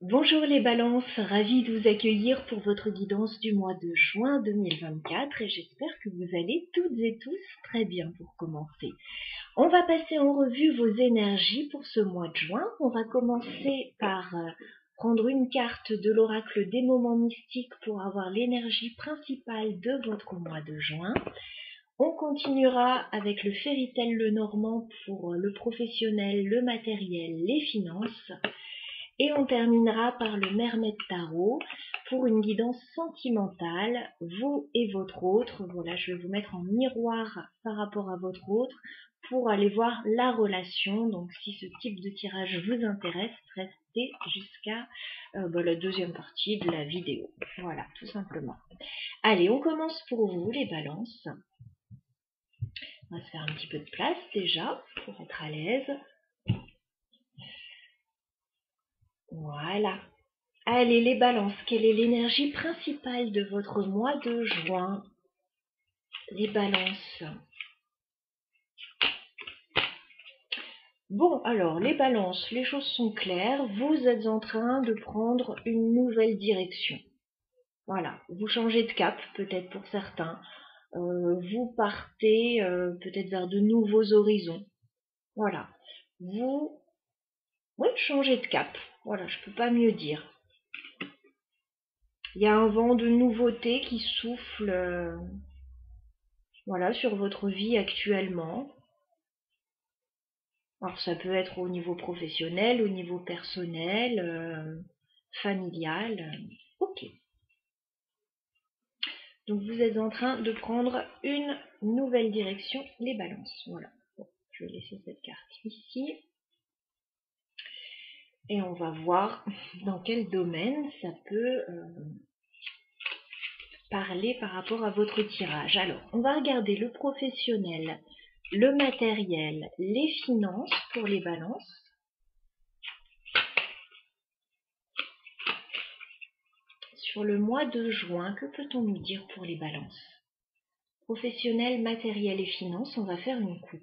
Bonjour les balances, ravie de vous accueillir pour votre guidance du mois de juin 2024 et j'espère que vous allez toutes et tous très bien pour commencer. On va passer en revue vos énergies pour ce mois de juin. On va commencer par prendre une carte de l'oracle des moments mystiques pour avoir l'énergie principale de votre mois de juin. On continuera avec le Fairytale Lenormand pour le professionnel, le matériel, les finances. Et on terminera par le Mermaid Tarot pour une guidance sentimentale, vous et votre autre. Voilà, je vais vous mettre en miroir par rapport à votre autre pour aller voir la relation. Donc si ce type de tirage vous intéresse, restez jusqu'à la deuxième partie de la vidéo. Voilà, tout simplement. Allez, on commence pour vous les balances. On va se faire un petit peu de place déjà pour être à l'aise. Voilà. Allez les balances, quelle est l'énergie principale de votre mois de juin? Les balances. Bon, alors les balances, les choses sont claires. Vous êtes en train de prendre une nouvelle direction. Voilà, vous changez de cap, peut-être pour certains. Vous partez peut-être vers de nouveaux horizons. Voilà. Vous changez de cap. Voilà, je peux pas mieux dire. Il y a un vent de nouveauté qui souffle sur votre vie actuellement. Alors ça peut être au niveau professionnel, au niveau personnel, familial. Ok. Donc vous êtes en train de prendre une nouvelle direction, les balances. Voilà. Bon, je vais laisser cette carte ici. Et on va voir dans quel domaine ça peut parler par rapport à votre tirage. Alors, on va regarder le professionnel, le matériel, les finances pour les balances. Sur le mois de juin, que peut-on nous dire pour les balances? Professionnel, matériel et finances, on va faire une coupe.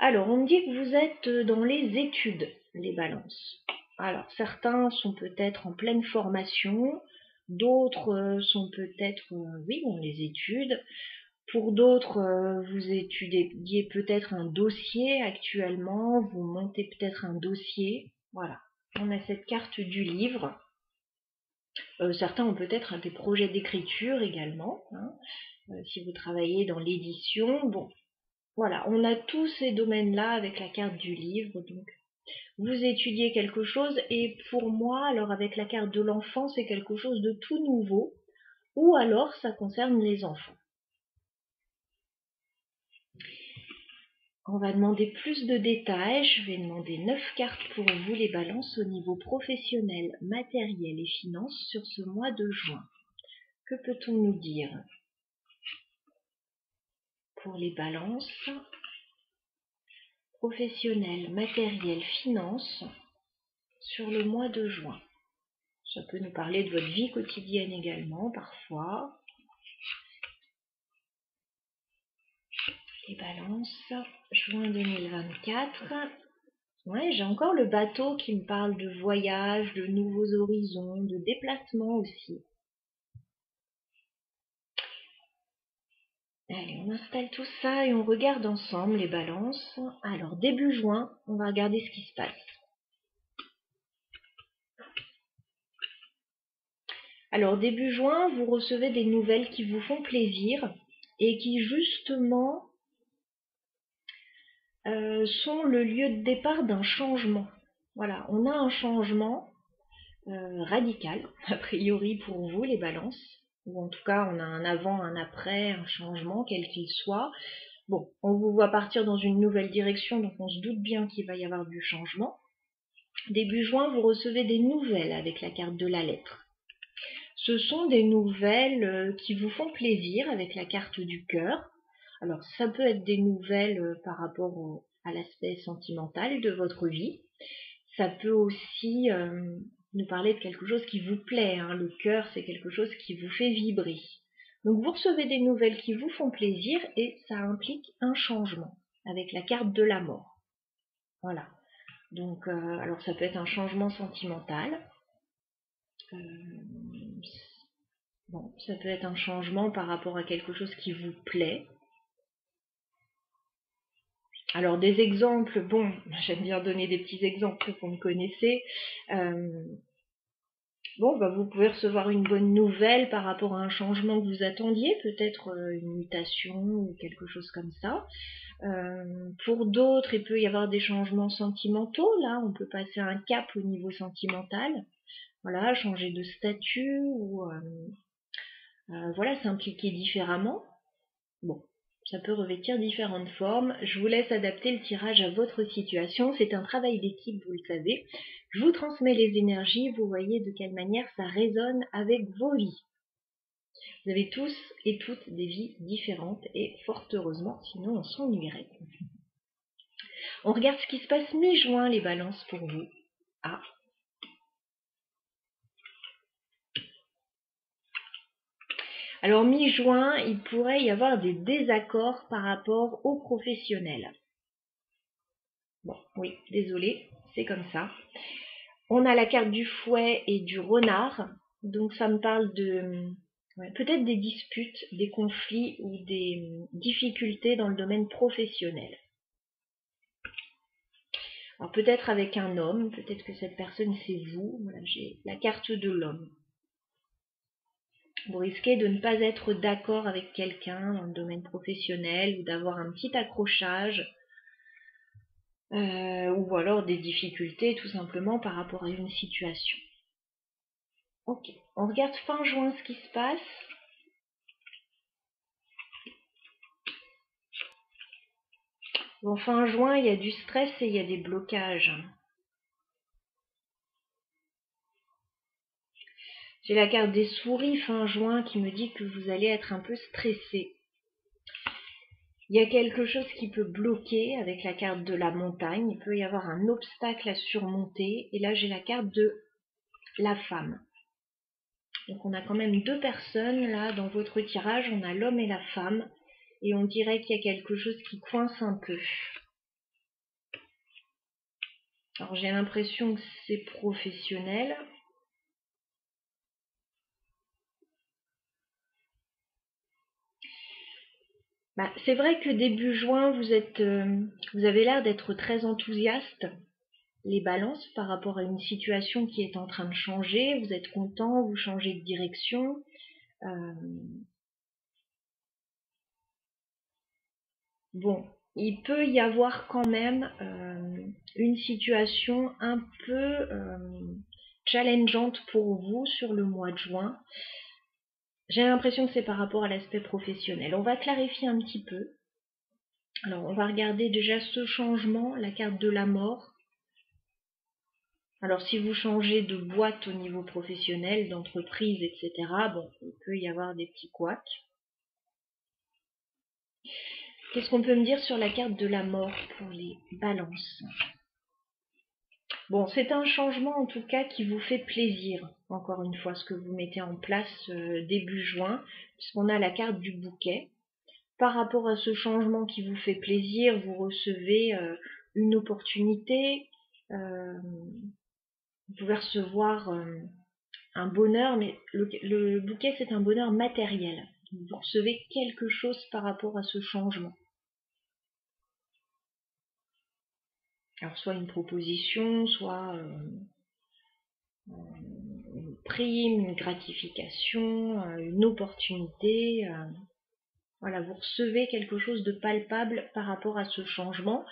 Alors, on me dit que vous êtes dans les études, les balances. Alors, certains sont peut-être en pleine formation, d'autres sont peut-être, dans les études. Pour d'autres, vous étudiez peut-être un dossier actuellement, vous montez peut-être un dossier. Voilà, on a cette carte du livre. Certains ont peut-être des projets d'écriture également, si vous travaillez dans l'édition. Bon, voilà, on a tous ces domaines-là avec la carte du livre. Donc, vous étudiez quelque chose et pour moi, alors avec la carte de l'enfant, c'est quelque chose de tout nouveau ou alors ça concerne les enfants. On va demander plus de détails. Je vais demander 9 cartes pour vous les balances au niveau professionnel, matériel et finances sur ce mois de juin. Que peut-on nous dire pour les balances? Professionnel, matériel, finances sur le mois de juin. Ça peut nous parler de votre vie quotidienne également, parfois. Les balances, juin 2024. Ouais, j'ai encore le bateau qui me parle de voyage, de nouveaux horizons, de déplacements aussi. Allez, on installe tout ça et on regarde ensemble les balances. Alors, début juin, on va regarder ce qui se passe. Alors, début juin, vous recevez des nouvelles qui vous font plaisir et qui, justement, sont le lieu de départ d'un changement. Voilà, on a un changement radical, a priori pour vous, les balances. Ou en tout cas, on a un avant, un après, un changement, quel qu'il soit. Bon, on vous voit partir dans une nouvelle direction, donc on se doute bien qu'il va y avoir du changement. Début juin, vous recevez des nouvelles avec la carte de la lettre. Ce sont des nouvelles qui vous font plaisir avec la carte du cœur. Alors, ça peut être des nouvelles par rapport à l'aspect sentimental de votre vie. Ça peut aussi nous parler de quelque chose qui vous plaît. Le cœur, c'est quelque chose qui vous fait vibrer. Donc, vous recevez des nouvelles qui vous font plaisir et ça implique un changement avec la carte de la mort. Voilà. Donc, alors ça peut être un changement sentimental. Bon, ça peut être un changement par rapport à quelque chose qui vous plaît. Alors des exemples, bon, j'aime bien donner des petits exemples que vous me connaissez. Bon, bah, vous pouvez recevoir une bonne nouvelle par rapport à un changement que vous attendiez, peut-être une mutation ou quelque chose comme ça. Pour d'autres, il peut y avoir des changements sentimentaux. Là, on peut passer un cap au niveau sentimental. Voilà, changer de statut ou voilà, s'impliquer différemment. Bon, ça peut revêtir différentes formes. Je vous laisse adapter le tirage à votre situation. C'est un travail d'équipe, vous le savez. Je vous transmets les énergies. Vous voyez de quelle manière ça résonne avec vos vies. Vous avez tous et toutes des vies différentes et fort heureusement, sinon on s'ennuierait. On regarde ce qui se passe mi-juin, les balances pour vous. Ah. Alors mi-juin, il pourrait y avoir des désaccords par rapport aux professionnels. Bon, oui, désolé, c'est comme ça. On a la carte du fouet et du renard, donc ça me parle de peut-être des disputes, des conflits ou des difficultés dans le domaine professionnel. Alors peut-être avec un homme, peut-être que cette personne c'est vous. Voilà, j'ai la carte de l'homme. Vous risquez de ne pas être d'accord avec quelqu'un dans le domaine professionnel ou d'avoir un petit accrochage ou alors des difficultés tout simplement par rapport à une situation. Ok, on regarde fin juin ce qui se passe. Bon, fin juin, il y a du stress et il y a des blocages. J'ai la carte des souris fin juin qui me dit que vous allez être un peu stressé. Il y a quelque chose qui peut bloquer avec la carte de la montagne. Il peut y avoir un obstacle à surmonter. Et là, j'ai la carte de la femme. Donc, on a quand même deux personnes là dans votre tirage. On a l'homme et la femme. Et on dirait qu'il y a quelque chose qui coince un peu. Alors, j'ai l'impression que c'est professionnel. Bah, c'est vrai que début juin, vous avez l'air d'être très enthousiaste, les balances, par rapport à une situation qui est en train de changer. Vous êtes content, vous changez de direction. Bon, il peut y avoir quand même une situation un peu challengeante pour vous sur le mois de juin. J'ai l'impression que c'est par rapport à l'aspect professionnel. On va clarifier un petit peu. Alors, on va regarder déjà ce changement, la carte de la mort. Alors, si vous changez de boîte au niveau professionnel, d'entreprise, etc., bon, il peut y avoir des petits couacs. Qu'est-ce qu'on peut me dire sur la carte de la mort pour les balances? Bon, c'est un changement en tout cas qui vous fait plaisir, encore une fois, ce que vous mettez en place début juin, puisqu'on a la carte du bouquet. Par rapport à ce changement qui vous fait plaisir, vous recevez une opportunité, vous pouvez recevoir un bonheur, mais le bouquet c'est un bonheur matériel. Vous recevez quelque chose par rapport à ce changement. Alors soit une proposition, soit une prime, une gratification, une opportunité. Voilà, vous recevez quelque chose de palpable par rapport à ce changement.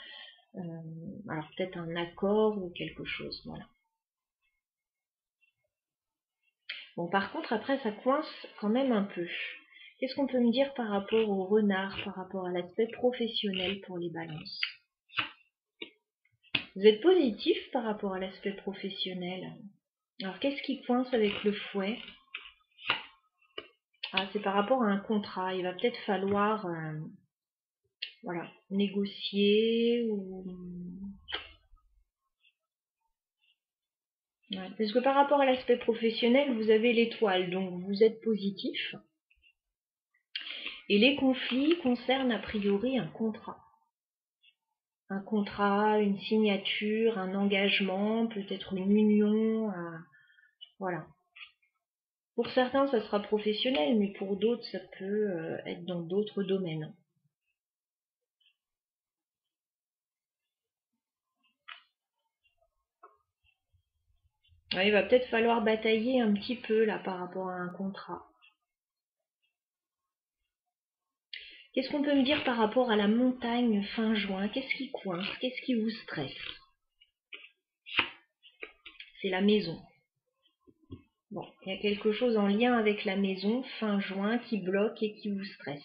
Alors peut-être un accord ou quelque chose, voilà. Bon, par contre, après, ça coince quand même un peu. Qu'est-ce qu'on peut me dire par rapport au renard, par rapport à l'aspect professionnel pour les balances? Vous êtes positif par rapport à l'aspect professionnel. Alors, qu'est-ce qui coince avec le fouet? Ah, c'est par rapport à un contrat. Il va peut-être falloir voilà, négocier ou... Ouais. Parce que par rapport à l'aspect professionnel, vous avez l'étoile, donc vous êtes positif. Et les conflits concernent a priori un contrat. un contrat, une signature, un engagement, peut-être une union, voilà. Pour certains, ça sera professionnel, mais pour d'autres, ça peut être dans d'autres domaines. Ouais, il va peut-être falloir batailler un petit peu là par rapport à un contrat. Qu'est-ce qu'on peut me dire par rapport à la montagne fin juin? Qu'est-ce qui coince? Qu'est-ce qui vous stresse? C'est la maison. Bon, il y a quelque chose en lien avec la maison fin juin qui bloque et qui vous stresse.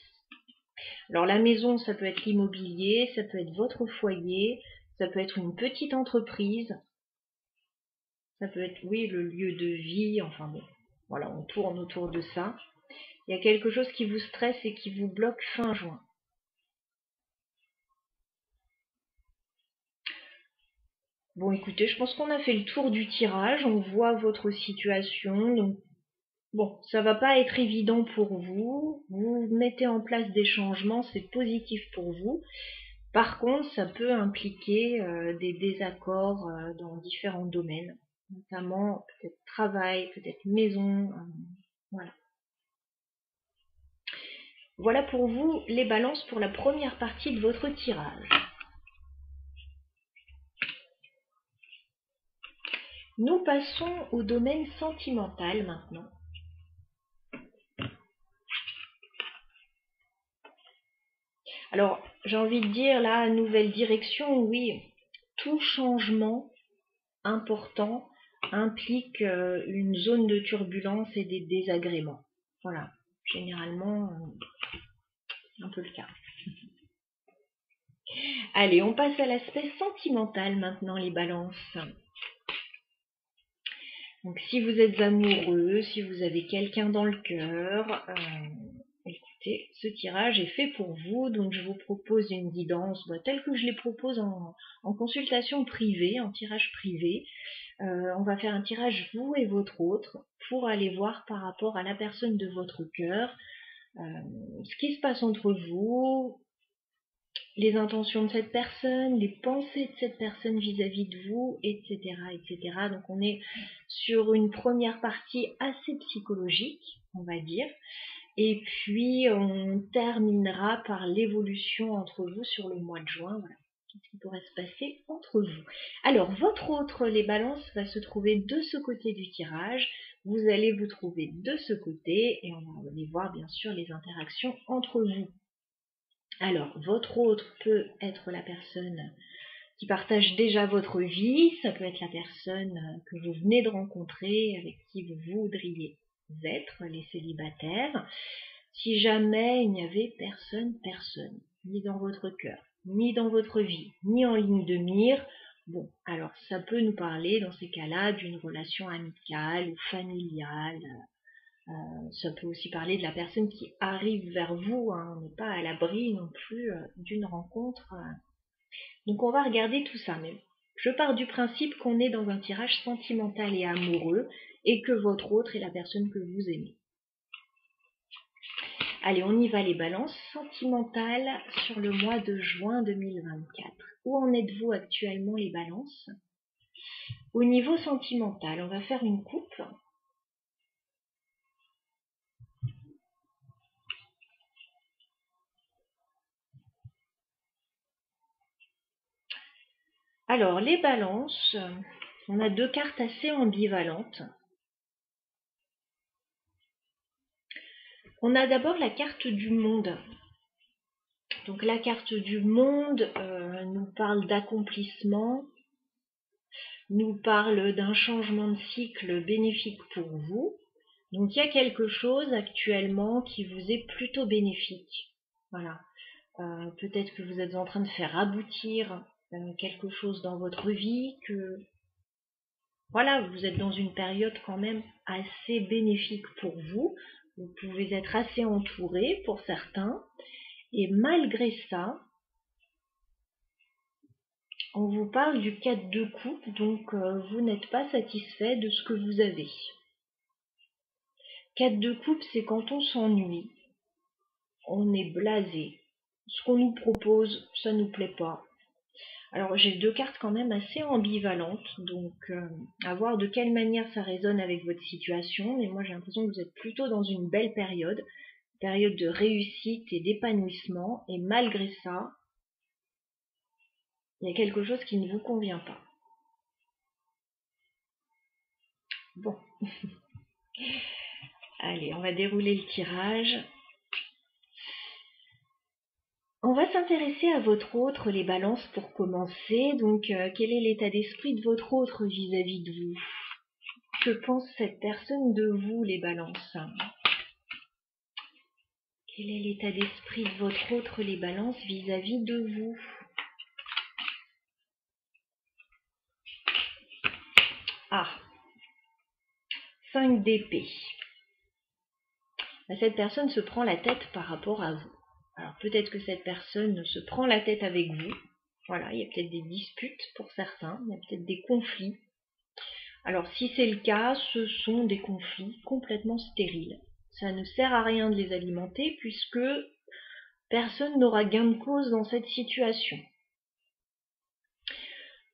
Alors la maison, ça peut être l'immobilier, ça peut être votre foyer, ça peut être une petite entreprise, ça peut être, oui, le lieu de vie, enfin bon, voilà, on tourne autour de ça. Il y a quelque chose qui vous stresse et qui vous bloque fin juin. Bon, écoutez, je pense qu'on a fait le tour du tirage, on voit votre situation, donc bon, ça va pas être évident pour vous, vous mettez en place des changements, c'est positif pour vous. Par contre, ça peut impliquer des désaccords dans différents domaines, notamment peut-être travail, peut-être maison, voilà. Voilà pour vous les balances pour la première partie de votre tirage. Nous passons au domaine sentimental maintenant. Alors, j'ai envie de dire là, nouvelle direction, oui, tout changement important implique une zone de turbulence et des désagréments. Voilà, généralement, c'est un peu le cas. Allez, on passe à l'aspect sentimental maintenant, les balances. Donc, si vous êtes amoureux, si vous avez quelqu'un dans le cœur, écoutez, ce tirage est fait pour vous. Donc, je vous propose une guidance telle que je les propose en consultation privée, en tirage privé. On va faire un tirage vous et votre autre pour aller voir par rapport à la personne de votre cœur, ce qui se passe entre vous, les intentions de cette personne, les pensées de cette personne vis-à-vis de vous, etc., etc. Donc on est sur une première partie assez psychologique, on va dire, et puis on terminera par l'évolution entre vous sur le mois de juin. Voilà, qu'est-ce qui pourrait se passer entre vous. Alors votre autre, les balances, va se trouver de ce côté du tirage. Vous allez vous trouver de ce côté et on va aller voir bien sûr les interactions entre vous. Alors, votre autre peut être la personne qui partage déjà votre vie, ça peut être la personne que vous venez de rencontrer, avec qui vous voudriez être, les célibataires. Si jamais il n'y avait personne, ni dans votre cœur, ni dans votre vie, ni en ligne de mire, bon, alors ça peut nous parler dans ces cas-là d'une relation amicale ou familiale. Ça peut aussi parler de la personne qui arrive vers vous, hein. On n'est pas à l'abri non plus d'une rencontre. Donc on va regarder tout ça. Mais je pars du principe qu'on est dans un tirage sentimental et amoureux et que votre autre est la personne que vous aimez. Allez, on y va les balances sentimentales sur le mois de juin 2024. Où en êtes-vous actuellement les balances? Au niveau sentimental, on va faire une coupe. Alors, les balances, on a deux cartes assez ambivalentes. On a d'abord la carte du monde. Donc la carte du monde nous parle d'accomplissement, nous parle d'un changement de cycle bénéfique pour vous. Donc il y a quelque chose actuellement qui vous est plutôt bénéfique. Voilà. Peut-être que vous êtes en train de faire aboutir quelque chose dans votre vie, que voilà, vous êtes dans une période quand même assez bénéfique pour vous. Vous pouvez être assez entouré pour certains. Et malgré ça, on vous parle du 4 de coupe, donc vous n'êtes pas satisfait de ce que vous avez. 4 de coupe, c'est quand on s'ennuie, on est blasé. Ce qu'on nous propose, ça nous plaît pas. Alors j'ai deux cartes quand même assez ambivalentes, donc à voir de quelle manière ça résonne avec votre situation, mais moi j'ai l'impression que vous êtes plutôt dans une belle période de réussite et d'épanouissement, et malgré ça, il y a quelque chose qui ne vous convient pas. Bon, allez, on va dérouler le tirage. On va s'intéresser à votre autre, les balances, pour commencer. Donc, quel est l'état d'esprit de votre autre vis-à-vis de vous? Que pense cette personne de vous, les balances? Quel est l'état d'esprit de votre autre, les balances, vis-à-vis de vous? Ah, 5 d'épée. Cette personne se prend la tête par rapport à vous. Alors peut-être que cette personne se prend la tête avec vous. Voilà, il y a peut-être des disputes pour certains, il y a peut-être des conflits. Alors si c'est le cas, ce sont des conflits complètement stériles. Ça ne sert à rien de les alimenter puisque personne n'aura gain de cause dans cette situation.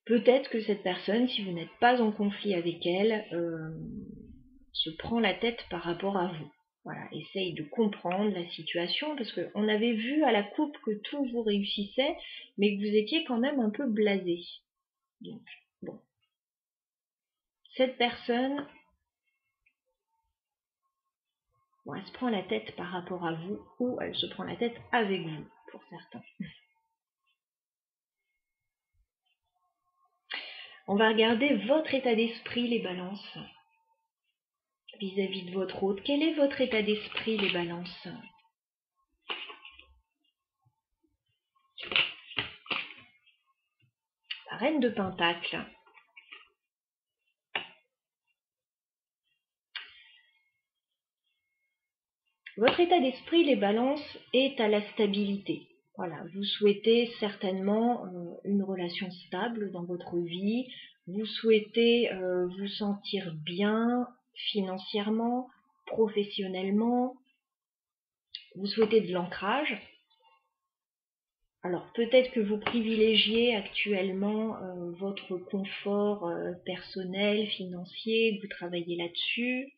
Peut-être que cette personne, si vous n'êtes pas en conflit avec elle, se prend la tête par rapport à vous. Voilà, essaye de comprendre la situation, parce qu'on avait vu à la coupe que tout vous réussissait, mais que vous étiez quand même un peu blasé. Donc, bon. Cette personne, bon, elle se prend la tête par rapport à vous, ou elle se prend la tête avec vous, pour certains. On va regarder votre état d'esprit, les balances, vis-à-vis de votre hôte. Quel est votre état d'esprit, les balances? La reine de Pentacle. Votre état d'esprit, les balances, est à la stabilité. Voilà, vous souhaitez certainement une relation stable dans votre vie, vous souhaitez vous sentir bien financièrement, professionnellement, vous souhaitez de l'ancrage. Alors peut-être que vous privilégiez actuellement votre confort personnel, financier, que vous travaillez là-dessus.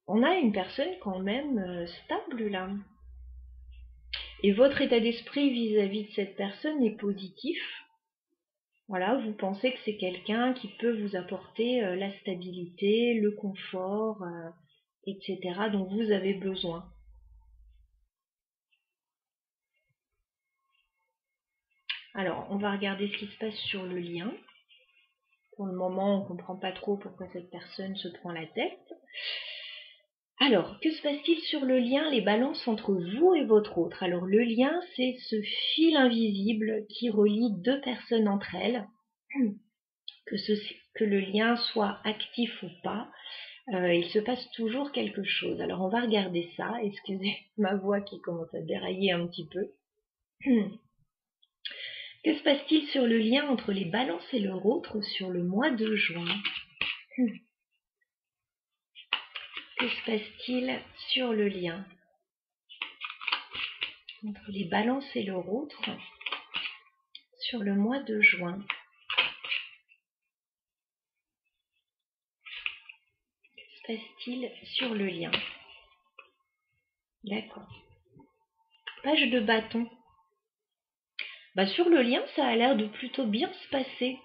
On a une personne quand même stable là. Et votre état d'esprit vis-à-vis de cette personne est positif. Voilà, vous pensez que c'est quelqu'un qui peut vous apporter la stabilité, le confort, etc. dont vous avez besoin. Alors, on va regarder ce qui se passe sur le lien. Pour le moment, on ne comprend pas trop pourquoi cette personne se prend la tête. Alors, que se passe-t-il sur le lien, les balances entre vous et votre autre? Alors, le lien, c'est ce fil invisible qui relie deux personnes entre elles. Que le lien soit actif ou pas, il se passe toujours quelque chose. Alors, on va regarder ça. Excusez ma voix qui commence à dérailler un petit peu. Que se passe-t-il sur le lien entre les balances et leur autre sur le mois de juin? Que se passe-t-il sur le lien entre les balances et leur autre sur le mois de juin? Que se passe-t-il sur le lien? D'accord. Page de bâton. Sur le lien, ça a l'air de plutôt bien se passer.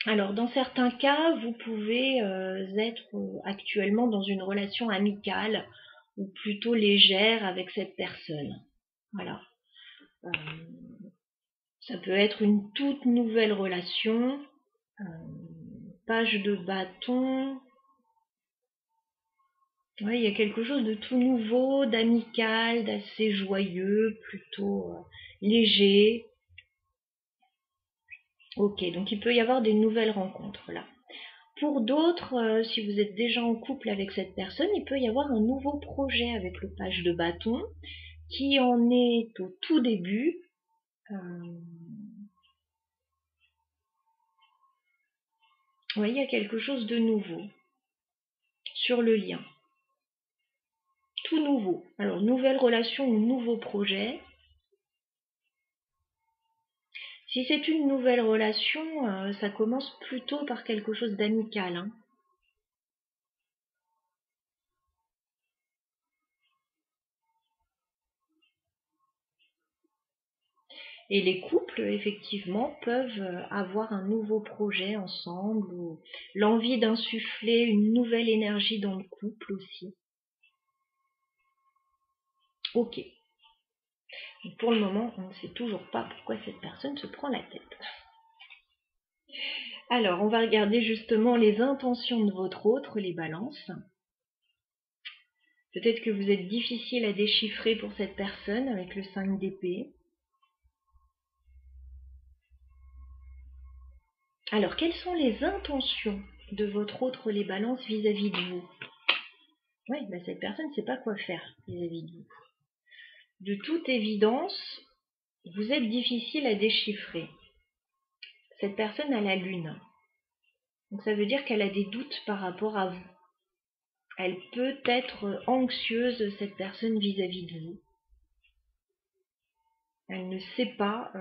Alors, dans certains cas, vous pouvez être actuellement dans une relation amicale ou plutôt légère avec cette personne. Voilà. Ça peut être une toute nouvelle relation. Page de bâton. Ouais, il y a quelque chose de tout nouveau, d'amical, d'assez joyeux, plutôt léger. Ok, donc il peut y avoir des nouvelles rencontres là. Pour d'autres, si vous êtes déjà en couple avec cette personne, il peut y avoir un nouveau projet avec le page de bâton qui en est au tout début. Oui, il y a quelque chose de nouveau sur le lien. Tout nouveau. Alors, nouvelle relation ou nouveau projet. Si c'est une nouvelle relation, ça commence plutôt par quelque chose d'amical, hein. Et les couples, effectivement, peuvent avoir un nouveau projet ensemble ou l'envie d'insuffler une nouvelle énergie dans le couple aussi. Ok. Pour le moment, on ne sait toujours pas pourquoi cette personne se prend la tête. Alors, on va regarder justement les intentions de votre autre, les balances. Peut-être que vous êtes difficile à déchiffrer pour cette personne avec le 5 d'épée. Alors, quelles sont les intentions de votre autre, les balances, vis-à-vis de vous? Oui, cette personne ne sait pas quoi faire vis-à-vis de vous. De toute évidence, vous êtes difficile à déchiffrer. Cette personne a la lune. Donc ça veut dire qu'elle a des doutes par rapport à vous. Elle peut être anxieuse, cette personne, vis-à-vis de vous. Elle ne sait pas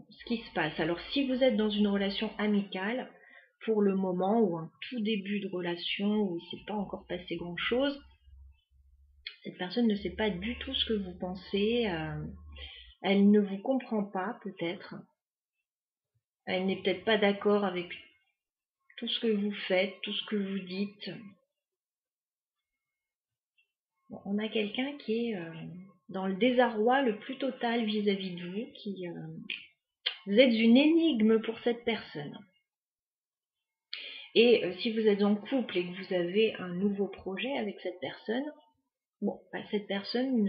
ce qui se passe. Alors si vous êtes dans une relation amicale, pour le moment, ou un tout début de relation où il ne s'est pas encore passé grand-chose, cette personne ne sait pas du tout ce que vous pensez. Elle ne vous comprend pas, peut-être. Elle n'est peut-être pas d'accord avec tout ce que vous faites, tout ce que vous dites. Bon, on a quelqu'un qui est dans le désarroi le plus total vis-à-vis de vous, vous êtes une énigme pour cette personne. Et si vous êtes en couple et que vous avez un nouveau projet avec cette personne, cette personne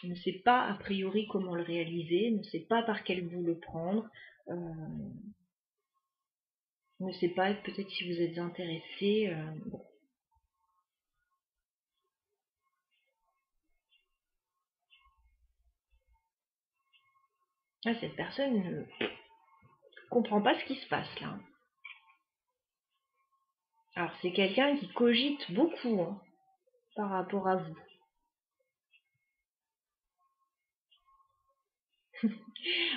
ne sait pas a priori comment le réaliser, ne sait pas par quel bout le prendre, ne sait pas peut-être si vous êtes intéressé. Cette personne ne comprend pas ce qui se passe là. Alors c'est quelqu'un qui cogite beaucoup par rapport à vous.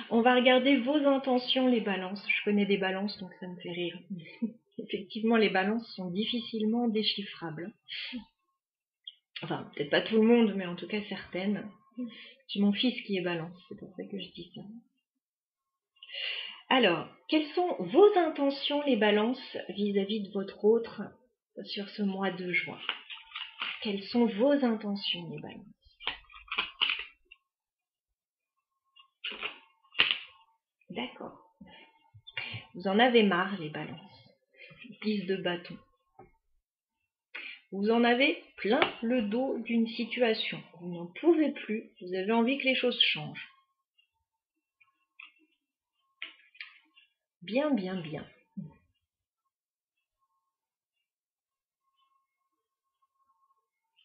On va regarder vos intentions, les balances. Je connais des balances, donc ça me fait rire. Effectivement, les balances sont difficilement déchiffrables. Enfin, peut-être pas tout le monde, mais en tout cas certaines. J'ai mon fils qui est balance, c'est pour ça que je dis ça. Alors, quelles sont vos intentions, les balances, vis-à-vis de votre autre sur ce mois de juin? Quelles sont vos intentions, les balances? D'accord. Vous en avez marre, les balances. 10 de bâton. Vous en avez plein le dos d'une situation. Vous n'en pouvez plus. Vous avez envie que les choses changent. Bien, bien, bien.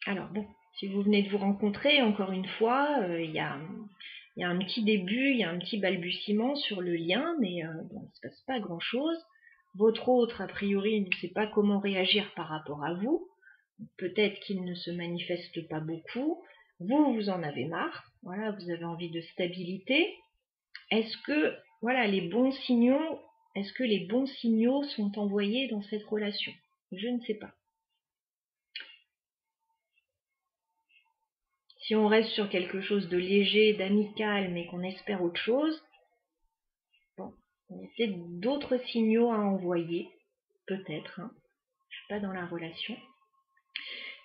Alors bon, si vous venez de vous rencontrer, encore une fois, il y a un petit début, il y a un petit balbutiement sur le lien, mais il ne se passe pas grand-chose. Votre autre, a priori, ne sait pas comment réagir par rapport à vous. Peut-être qu'il ne se manifeste pas beaucoup. Vous en avez marre. Voilà, vous avez envie de stabilité. Est-ce que, les bons signaux, est-ce que les bons signaux sont envoyés dans cette relation? Je ne sais pas. Si on reste sur quelque chose de léger, d'amical, mais qu'on espère autre chose, il y a peut-être d'autres signaux à envoyer, peut-être, je suis pas dans la relation.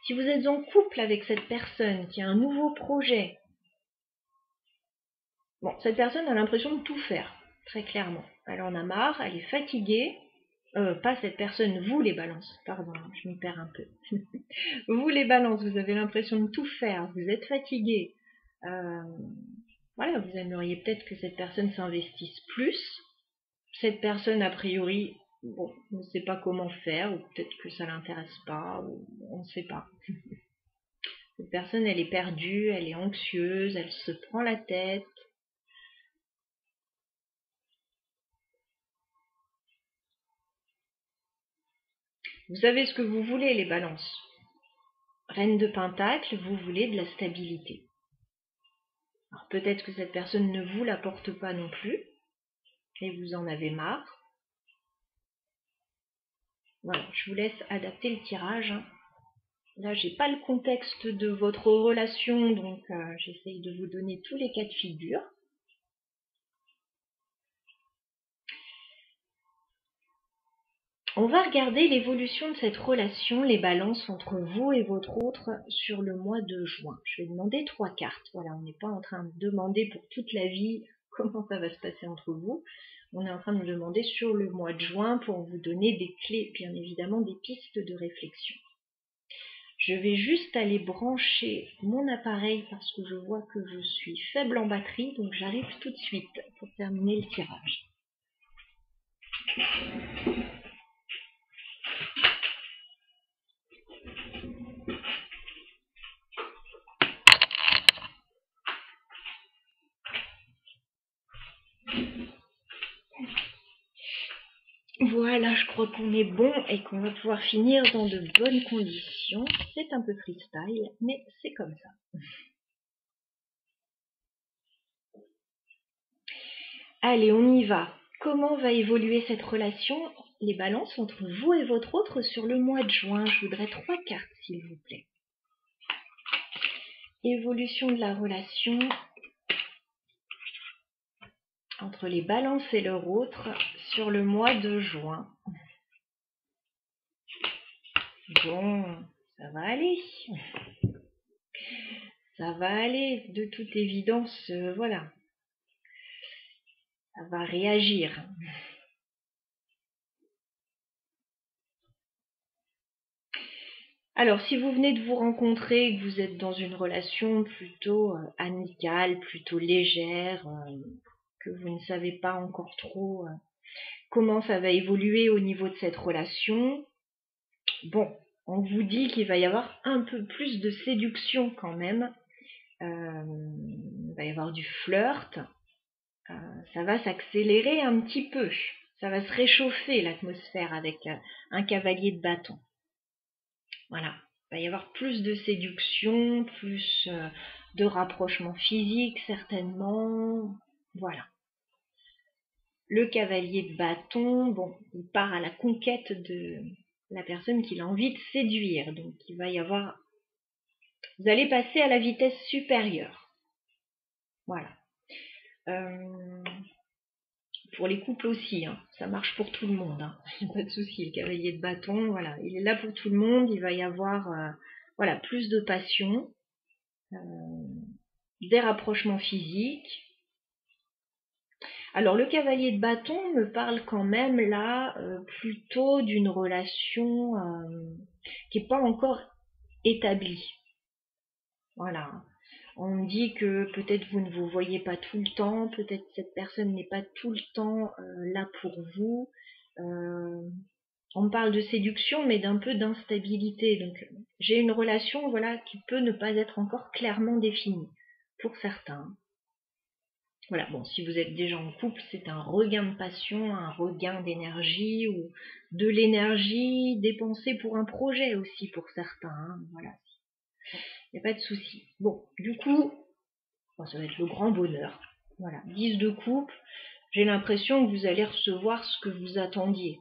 Si vous êtes en couple avec cette personne qui a un nouveau projet, cette personne a l'impression de tout faire, très clairement. Elle en a marre, elle est fatiguée. Pas cette personne, vous les balances, pardon, je m'y perds un peu. Vous les balances, vous avez l'impression de tout faire, vous êtes fatigué. Vous aimeriez peut-être que cette personne s'investisse plus. Cette personne, a priori, ne sait pas comment faire, ou peut-être que ça l'intéresse pas, ou on ne sait pas. Cette personne, elle est perdue, elle est anxieuse, elle se prend la tête. Vous savez ce que vous voulez, les balances. Reine de Pentacle, vous voulez de la stabilité. Alors peut-être que cette personne ne vous l'apporte pas non plus. et vous en avez marre. Voilà, je vous laisse adapter le tirage. Là, j'ai pas le contexte de votre relation, donc j'essaye de vous donner tous les cas de figure. On va regarder l'évolution de cette relation, les balances entre vous et votre autre sur le mois de juin. Je vais demander 3 cartes. Voilà, on n'est pas en train de demander pour toute la vie comment ça va se passer entre vous. On est en train de demander sur le mois de juin pour vous donner des clés, bien évidemment des pistes de réflexion. Je vais juste aller brancher mon appareil parce que je vois que je suis faible en batterie, donc j'arrive tout de suite pour terminer le tirage. Voilà, je crois qu'on est bon et qu'on va pouvoir finir dans de bonnes conditions. C'est un peu freestyle, mais c'est comme ça. Allez, on y va. Comment va évoluer cette relation, les balances entre vous et votre autre sur le mois de juin? Je voudrais 3 cartes, s'il vous plaît. Évolution de la relation entre les balances et leur autre sur le mois de juin. Bon, ça va aller. Ça va aller, de toute évidence, voilà. Ça va réagir. Alors, si vous venez de vous rencontrer et que vous êtes dans une relation plutôt amicale, plutôt légère, que vous ne savez pas encore trop comment ça va évoluer au niveau de cette relation, bon, on vous dit qu'il va y avoir un peu plus de séduction quand même. Il va y avoir du flirt. Ça va s'accélérer un petit peu. Ça va se réchauffer l'atmosphère avec un cavalier de bâton. Voilà. Il va y avoir plus de séduction, plus de rapprochement physique certainement. Voilà. Le cavalier de bâton, bon, il part à la conquête de la personne qu'il a envie de séduire. Donc il va y avoir... Vous allez passer à la vitesse supérieure. Voilà. Pour les couples aussi, hein. Ça marche pour tout le monde, hein. Pas de souci, le cavalier de bâton, voilà, il est là pour tout le monde. Il va y avoir voilà, plus de passion, des rapprochements physiques. Alors le cavalier de bâton me parle quand même là plutôt d'une relation qui n'est pas encore établie. Voilà. On me dit que peut-être vous ne vous voyez pas tout le temps, peut-être cette personne n'est pas tout le temps là pour vous. On me parle de séduction, mais d'un peu d'instabilité. Donc j'ai une relation, voilà, qui peut ne pas être encore clairement définie pour certains. Voilà, bon, si vous êtes déjà en couple, c'est un regain de passion, un regain d'énergie ou de l'énergie dépensée pour un projet aussi pour certains. Hein, voilà, il n'y a pas de souci. Bon, du coup, bon, ça va être le grand bonheur. Voilà, 10 de coupe, j'ai l'impression que vous allez recevoir ce que vous attendiez.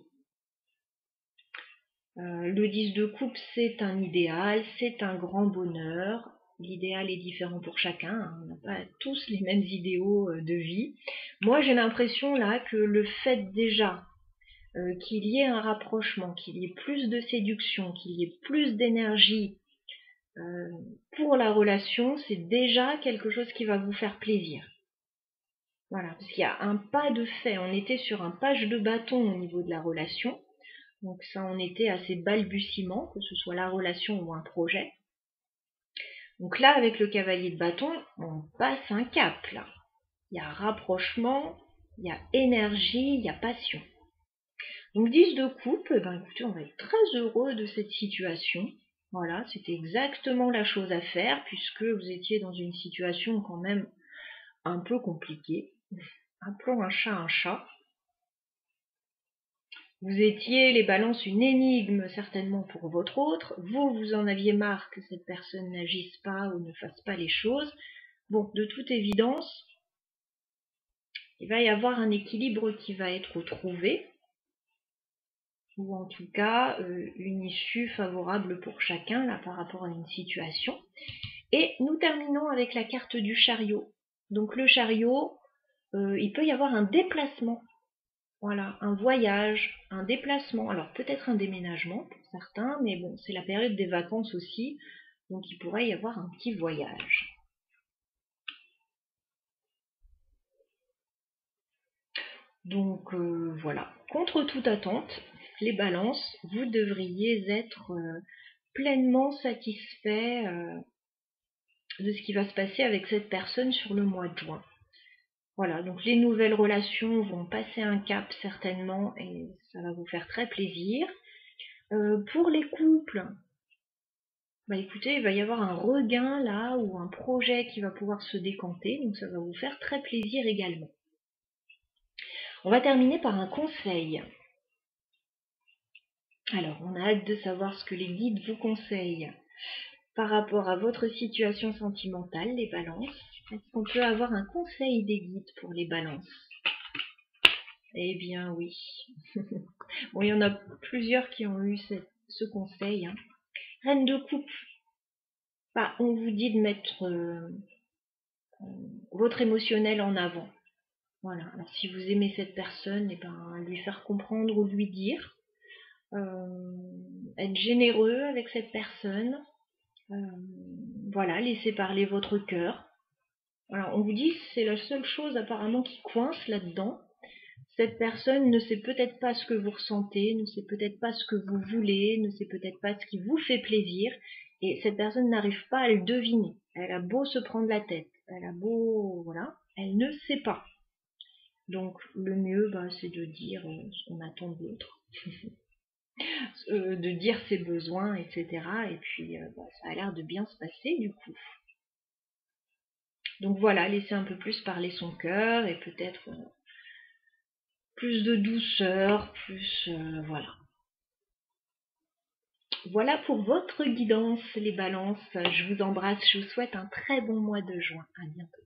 Le 10 de coupe, c'est un idéal, c'est un grand bonheur. L'idéal est différent pour chacun, hein. On n'a pas tous les mêmes idéaux de vie. Moi, j'ai l'impression là que le fait déjà qu'il y ait un rapprochement, qu'il y ait plus de séduction, qu'il y ait plus d'énergie pour la relation, c'est déjà quelque chose qui va vous faire plaisir. Voilà, parce qu'il y a un pas de fait. On était sur un page de bâton au niveau de la relation. Donc ça en était à ses balbutiements, que ce soit la relation ou un projet. Donc là, avec le cavalier de bâton, on passe un cap, là. Il y a rapprochement, il y a énergie, il y a passion. Donc 10 de coupe, ben écoutez, on va être très heureux de cette situation. Voilà, c'était exactement la chose à faire, puisque vous étiez dans une situation quand même un peu compliquée. Appelons un chat. Vous étiez, les balances, une énigme certainement pour votre autre. Vous en aviez marre que cette personne n'agisse pas ou ne fasse pas les choses. Bon, de toute évidence, il va y avoir un équilibre qui va être trouvé, ou en tout cas une issue favorable pour chacun là, par rapport à une situation. Et nous terminons avec la carte du chariot. Donc le chariot, il peut y avoir un déplacement, voilà, un voyage, un déplacement, alors peut-être un déménagement pour certains, mais bon, c'est la période des vacances aussi, donc il pourrait y avoir un petit voyage. Donc voilà, contre toute attente, les balances, vous devriez être pleinement satisfait de ce qui va se passer avec cette personne sur le mois de juin. Voilà, donc les nouvelles relations vont passer un cap certainement et ça va vous faire très plaisir. Pour les couples, bah écoutez, il va y avoir un regain là ou un projet qui va pouvoir se décanter, donc ça va vous faire très plaisir également. On va terminer par un conseil. Alors, on a hâte de savoir ce que les guides vous conseillent par rapport à votre situation sentimentale, les balances. Est-ce qu'on peut avoir un conseil des guides pour les balances? Eh bien oui. Bon, il y en a plusieurs qui ont eu ce conseil. Hein. Reine de coupe. Bah, on vous dit de mettre votre émotionnel en avant. Voilà. Alors si vous aimez cette personne, eh ben, lui faire comprendre ou lui dire. Être généreux avec cette personne. Voilà, laissez parler votre cœur. Alors, on vous dit c'est la seule chose apparemment qui coince là-dedans. Cette personne ne sait peut-être pas ce que vous ressentez, ne sait peut-être pas ce que vous voulez, ne sait peut-être pas ce qui vous fait plaisir, et cette personne n'arrive pas à le deviner. Elle a beau se prendre la tête, elle a beau, voilà, elle ne sait pas. Donc le mieux, c'est de dire ce qu'on attend de l'autre, de dire ses besoins, etc. Et puis ça a l'air de bien se passer du coup. Donc voilà, laissez un peu plus parler son cœur et peut-être plus de douceur, plus voilà. Voilà pour votre guidance les balances. Je vous embrasse, je vous souhaite un très bon mois de juin. À bientôt.